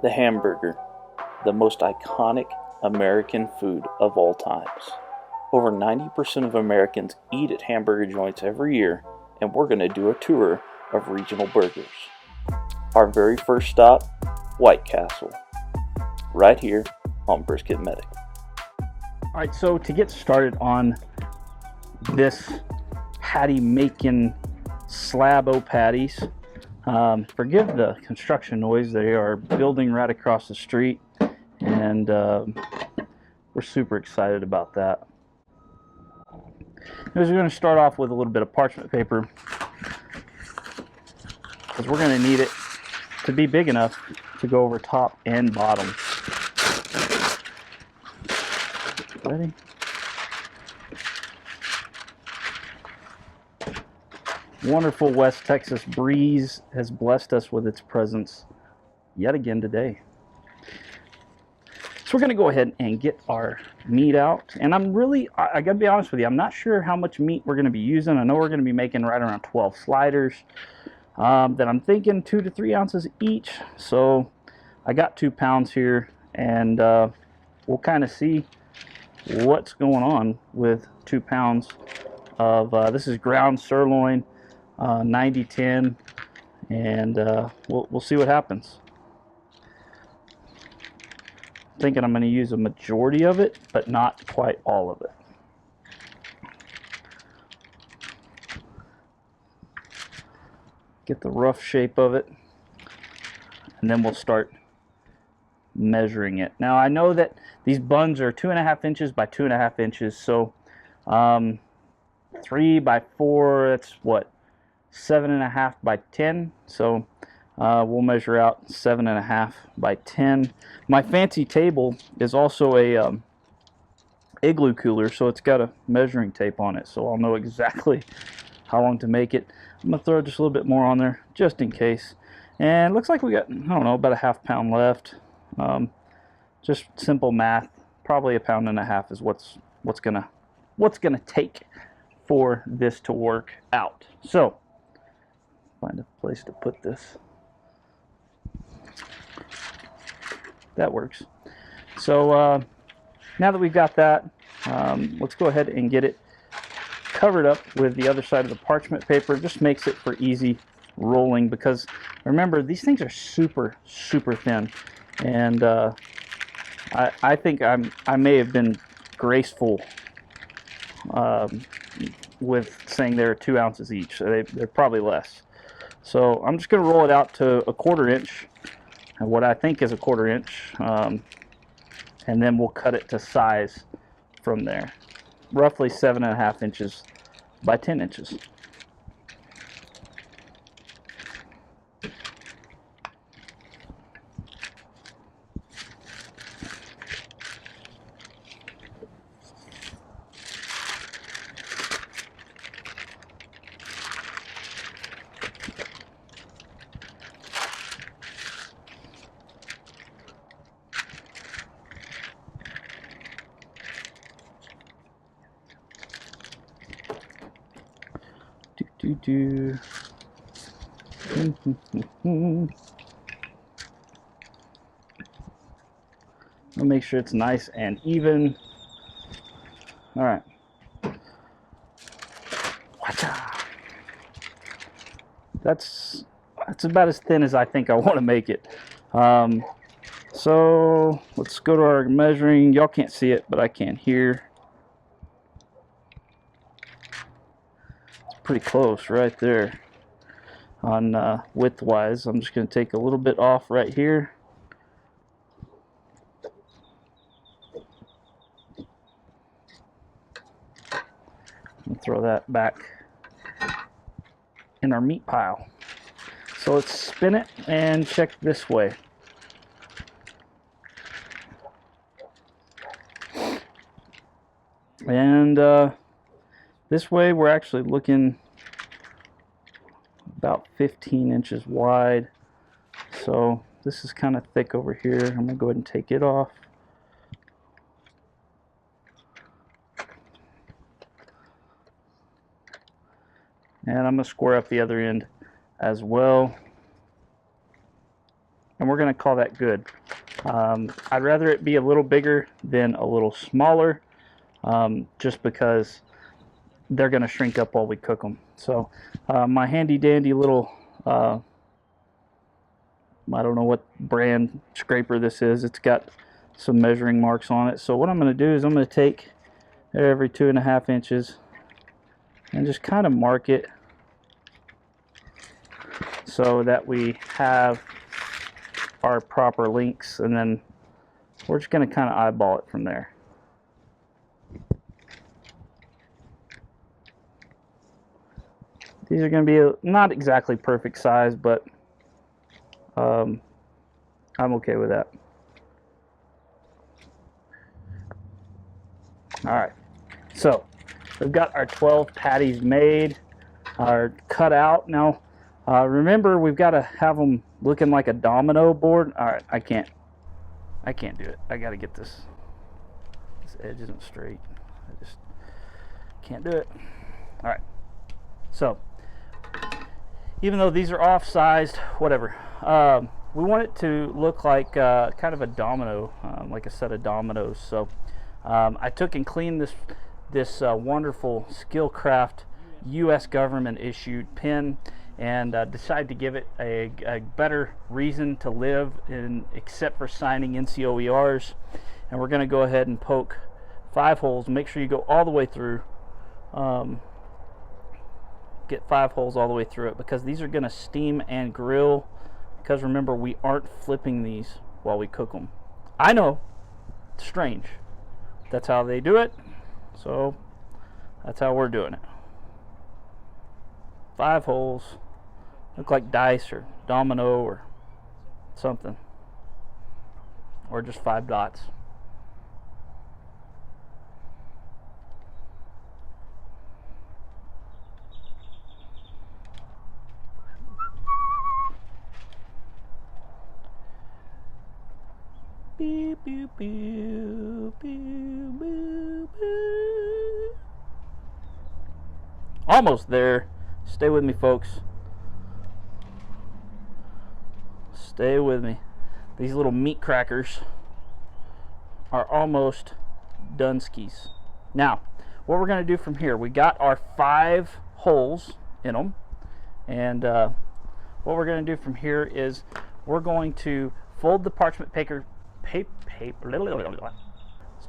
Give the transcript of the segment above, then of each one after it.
The hamburger, the most iconic American food of all times. Over 90% of Americans eat at hamburger joints every year, and we're going to do a tour of regional burgers. Our very first stop, White Castle, right here on Brisket Medic. Alright, so to get started on this patty making slab o' patties, forgive the construction noise. They are building right across the street, and we're super excited about that. We're going to start off with a little bit of parchment paper, because we're going to need it to be big enough to go over top and bottom. Ready? Wonderful West Texas breeze has blessed us with its presence yet again today. So we're going to go ahead and get our meat out. And I got to be honest with you, I'm not sure how much meat we're going to be using. I know we're going to be making right around 12 sliders. That I'm thinking 2 to 3 ounces each. So I got 2 pounds here, and we'll kind of see what's going on with 2 pounds of, this is ground sirloin, 90-10, and we'll see what happens. Thinking I'm going to use a majority of it, but not quite all of it. Get the rough shape of it, and then we'll start measuring it. Now I know that these buns are 2.5 inches by 2.5 inches, so 3 by 4, that's what, 7.5 by 10. So we'll measure out 7.5 by 10. My fancy table is also a igloo cooler, so it's got a measuring tape on it, so I'll know exactly how long to make it. I'm gonna throw just a little bit more on there just in case. And it looks like we got, I don't know, about a ½ pound left. Just simple math, probably 1.5 pounds is what's gonna take for this to work out. So find a place to put this. That works. So now that we've got that, let's go ahead and get it covered up with the other side of the parchment paper. Just makes it for easy rolling, because remember, these things are super thin, and I think I may have been graceful with saying they're 2 ounces each. They're probably less. So I'm just going to roll it out to 1/4 inch, and what I think is 1/4 inch, and then we'll cut it to size from there. Roughly 7.5 inches by 10 inches. I'll make sure it's nice and even. All right. That's about as thin as I think I want to make it. So let's go to our measuring. Y'all can't see it, but I can here. Pretty close right there on width wise. I'm just going to take a little bit off right here. And throw that back in our meat pile. So let's spin it and check this way. And this way we're actually looking about 15 inches wide. So this is kind of thick over here. I'm going to go ahead and take it off. And I'm going to square up the other end as well. and we're going to call that good. I'd rather it be a little bigger than a little smaller, just because they're going to shrink up while we cook them. So my handy dandy little, I don't know what brand scraper this is. It's got some measuring marks on it. So what I'm going to do is I'm going to take every 2.5 inches and just kind of mark it so that we have our proper lengths, and then we're just going to kind of eyeball it from there. These are going to be not exactly perfect size, but I'm okay with that. Alright, so we've got our 12 patties made, are cut out. Now remember, we've got to have them looking like a domino board. Alright, I can't do it. I got to get this edge isn't straight. I just can't do it. Alright, so even though these are off-sized, whatever, we want it to look like kind of a domino, like a set of dominoes. So I took and cleaned this wonderful Skillcraft U.S. government issued pen, and decided to give it a better reason to live in, except for signing NCOERs. And we're going to go ahead and poke 5 holes. Make sure you go all the way through. Get 5 holes all the way through it, because these are going to steam and grill, because remember, we aren't flipping these while we cook them. I know, it's strange. That's how they do it, so that's how we're doing it. 5 holes, look like dice or domino or something, or just 5 dots. Beep, beep, beep, beep, beep, beep. Almost there. Stay with me, folks. Stay with me. These little meat crackers are almost done skis. Now, what we're going to do from here, we got our 5 holes in them, and what we're going to do from here is we're going to fold the parchment paper.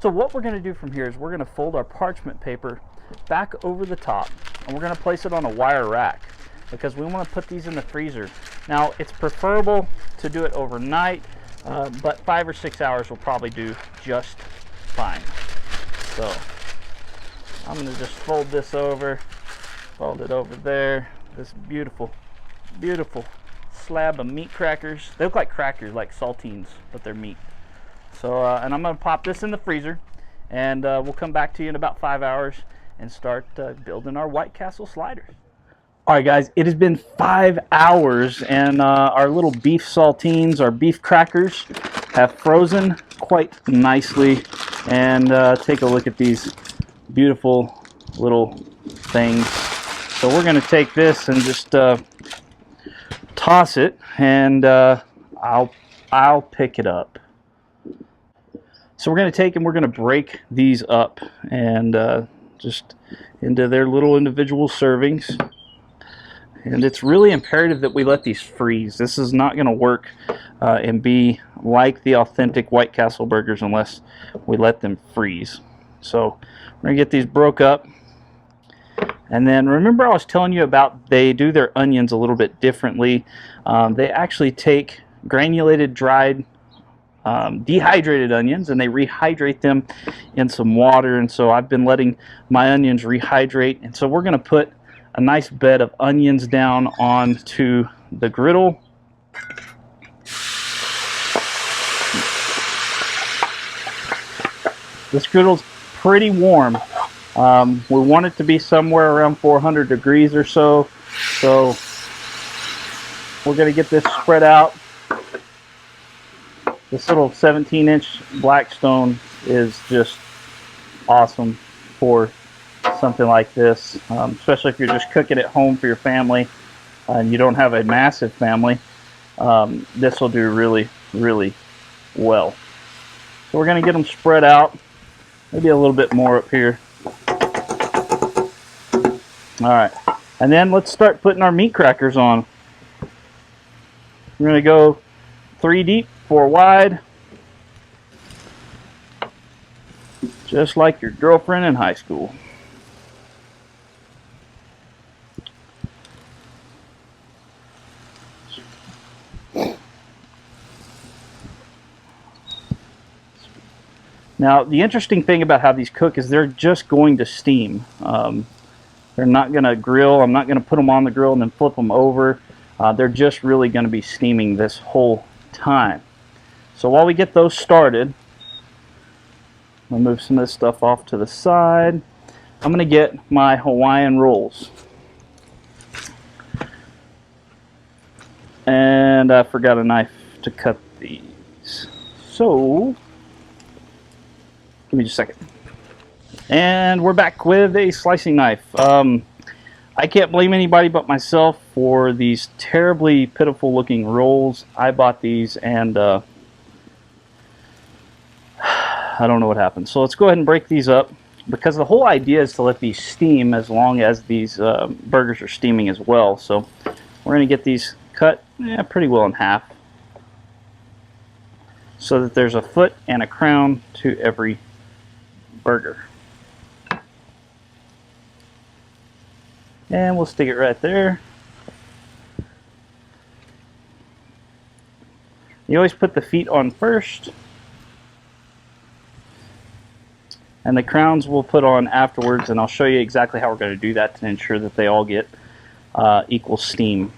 So what we're going to do from here is we're going to fold our parchment paper back over the top, and we're going to place it on a wire rack, because we want to put these in the freezer. Now, it's preferable to do it overnight, but 5 or 6 hours will probably do just fine. So I'm going to just fold this over, fold it over there. This beautiful, beautiful slab of meat crackers. They look like crackers, like saltines, but they're meat. So, and I'm going to pop this in the freezer, and we'll come back to you in about 5 hours and start building our White Castle sliders. All right, guys, it has been 5 hours, and our little beef saltines, our beef crackers, have frozen quite nicely. And take a look at these beautiful little things. So we're going to take this and just toss it, and I'll pick it up. So we're going to take and we're going to break these up, and just into their little individual servings. And it's really imperative that we let these freeze. This is not going to work and be like the authentic White Castle burgers unless we let them freeze. So we're going to get these broke up. And then remember, I was telling you about they do their onions a little bit differently. They actually take granulated, dried, dehydrated onions, and they rehydrate them in some water. And so I've been letting my onions rehydrate. And so we're going to put a nice bed of onions down onto the griddle. This griddle's pretty warm. We want it to be somewhere around 400 degrees or so. So we're going to get this spread out. This little 17-inch Blackstone is just awesome for something like this, especially if you're just cooking at home for your family and you don't have a massive family. this will do really, really well. So we're going to get them spread out, maybe a little bit more up here. All right, and then let's start putting our meat crackers on. We're going to go 3 deep, 4 wide, just like your girlfriend in high school. Now, the interesting thing about how these cook is they're just going to steam. They're not going to grill. I'm not going to put them on the grill and then flip them over. They're just really going to be steaming this whole time. So while we get those started, I'm going to move some of this stuff off to the side. I'm going to get my Hawaiian rolls. And I forgot a knife to cut these. So, give me just a second. And we're back with a slicing knife. I can't blame anybody but myself for these terribly pitiful looking rolls. I bought these and I don't know what happened. So let's go ahead and break these up, because the whole idea is to let these steam as long as these burgers are steaming as well. So we're going to get these cut pretty well in half, so that there's a foot and a crown to every burger. And we'll stick it right there. You always put the feet on first, and the crowns we'll put on afterwards, and I'll show you exactly how we're going to do that to ensure that they all get equal steam.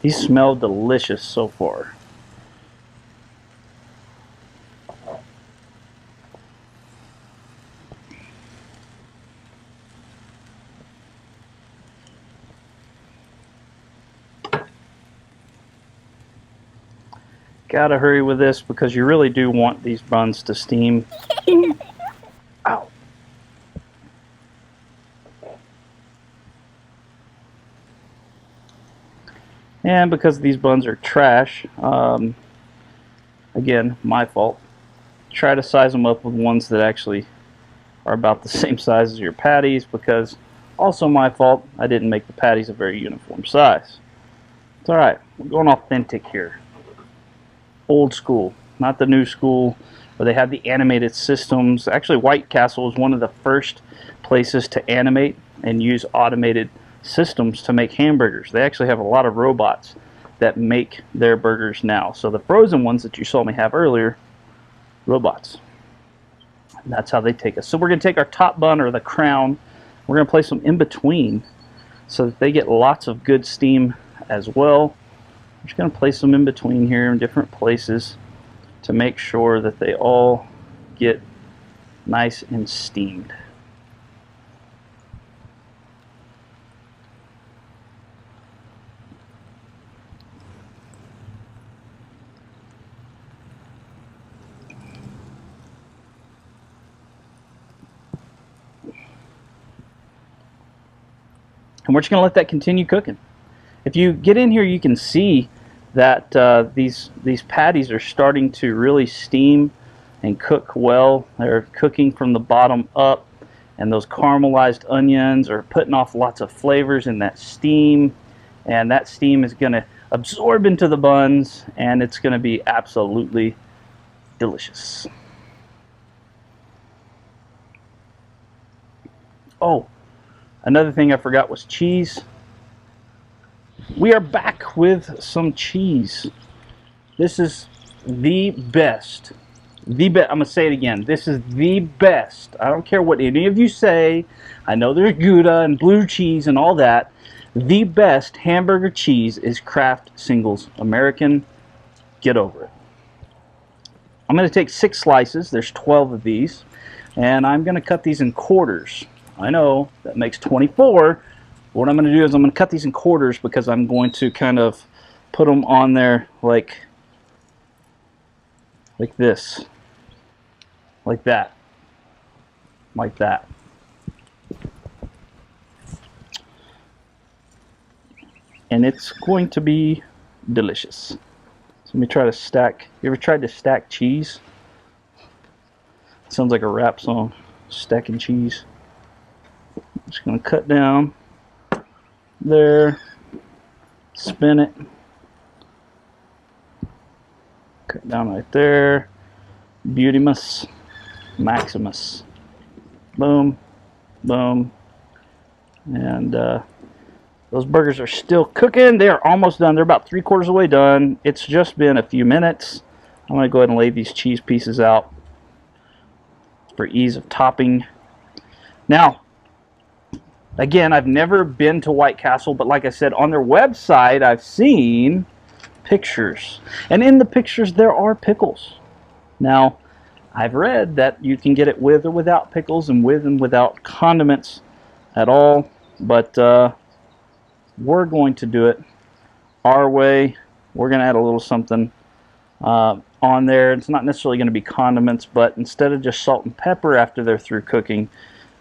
These smell delicious so far. Gotta hurry with this because you really do want these buns to steam. Ow. And because these buns are trash, again, my fault, try to size them up with ones that actually are about the same size as your patties, because also my fault, I didn't make the patties a very uniform size. It's alright, we're going authentic here. Old school, not the new school where they had the animated systems. Actually, White Castle was one of the first places to animate and use automated systems to make hamburgers. They actually have a lot of robots that make their burgers now. So the frozen ones that you saw me have earlier, robots. And that's how they take us. So we're going to take our top bun, or the crown, we're going to place them in between so that they get lots of good steam as well. I'm just going to place them in between here in different places to make sure that they all get nice and steamed. And we're just going to let that continue cooking. If you get in here, you can see that these patties are starting to really steam and cook well. They're cooking from the bottom up, and those caramelized onions are putting off lots of flavors in that steam, and that steam is going to absorb into the buns, and it's going to be absolutely delicious. Oh, another thing I forgot was cheese. We are back with some cheese. This is the best. I'm going to say it again. This is the best. I don't care what any of you say. I know there's Gouda and blue cheese and all that. The best hamburger cheese is Kraft Singles American. Get over it. I'm going to take 6 slices. There's 12 of these. And I'm going to cut these in quarters. I know that makes 24. What I'm going to do is I'm going to cut these in quarters, because I'm going to kind of put them on there like this. like that. Like that. And it's going to be delicious. So let me try to stack. You ever tried to stack cheese? Sounds like a rap song. Stacking cheese. I'm just going to cut down there. Spin it. Cut down right there. Beautimus. Maximus. Boom. Boom. And those burgers are still cooking. They are almost done. They're about 3/4 of the way done. It's just been a few minutes. I'm going to go ahead and lay these cheese pieces out for ease of topping. Now, again, I've never been to White Castle, but like I said, on their website, I've seen pictures. And in the pictures, there are pickles. Now, I've read that you can get it with or without pickles and with and without condiments at all. But we're going to do it our way. We're going to add a little something on there. It's not necessarily going to be condiments, but instead of just salt and pepper after they're through cooking,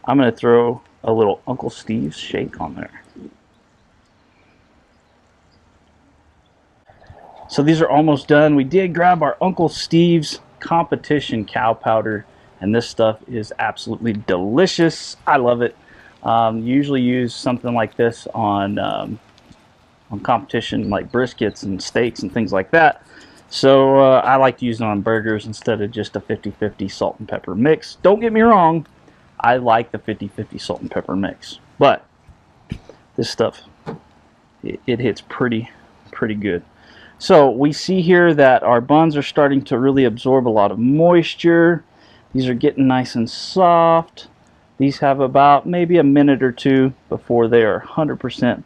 I'm going to throw a little Uncle Steve's shake on there. So these are almost done. We did grab our Uncle Steve's competition cow powder, and this stuff is absolutely delicious. I love it. Usually use something like this on competition like briskets and steaks and things like that. So I like to use it on burgers instead of just a 50-50 salt and pepper mix. Don't get me wrong, I like the 50-50 salt and pepper mix, but this stuff, it hits pretty good. So we see here that our buns are starting to really absorb a lot of moisture. These are getting nice and soft. These have about maybe a minute or two before they are 100%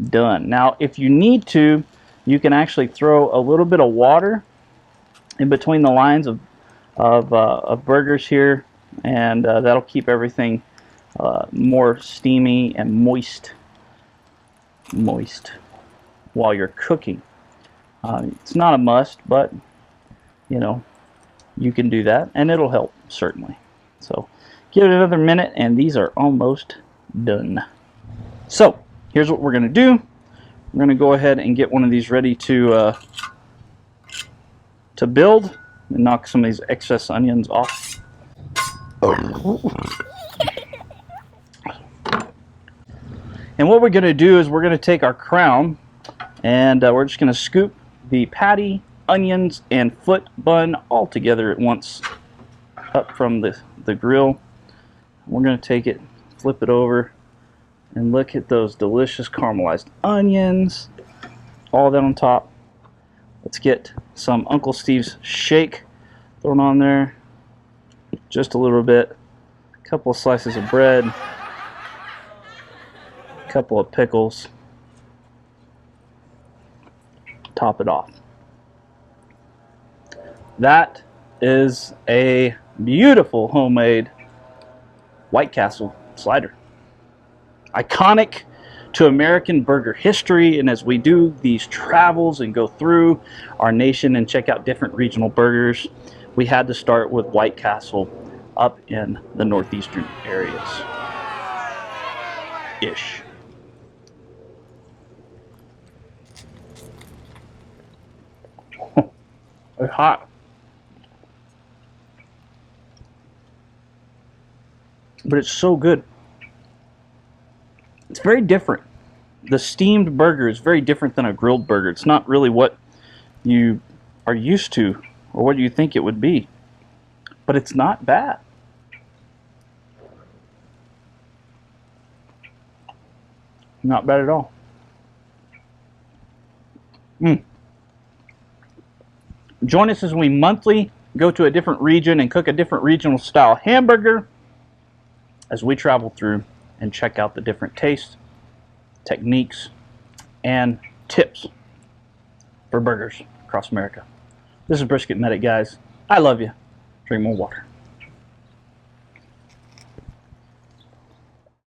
done. Now, if you need to, you can actually throw a little bit of water in between the lines of burgers here, and that'll keep everything more steamy and moist while you're cooking. It's not a must, but you know, you can do that and it'll help, certainly. So give it another minute and these are almost done. So here's what we're going to do. We're going to go ahead and get one of these ready to build and knock some of these excess onions off. And what we're going to do is we're going to take our crown and we're just going to scoop the patty, onions, and foot bun all together at once up from the grill. We're going to take it, flip it over, and look at those delicious caramelized onions. All that on top. Let's get some Uncle Steve's shake thrown on there. Just a little bit. A couple of slices of bread. A couple of pickles. Top it off. That is a beautiful homemade White Castle slider. Iconic to American burger history, and as we do these travels and go through our nation and check out different regional burgers, we had to start with White Castle up in the northeastern areas. Ish. It's hot. But it's so good. It's very different. The steamed burger is very different than a grilled burger. It's not really what you are used to or what you think it would be. But it's not bad. Not bad at all. Join us as we monthly go to a different region and cook a different regional style hamburger as we travel through and check out the different tastes, techniques, and tips for burgers across America. This is Brisket Medic, guys. I love you. Drink more water.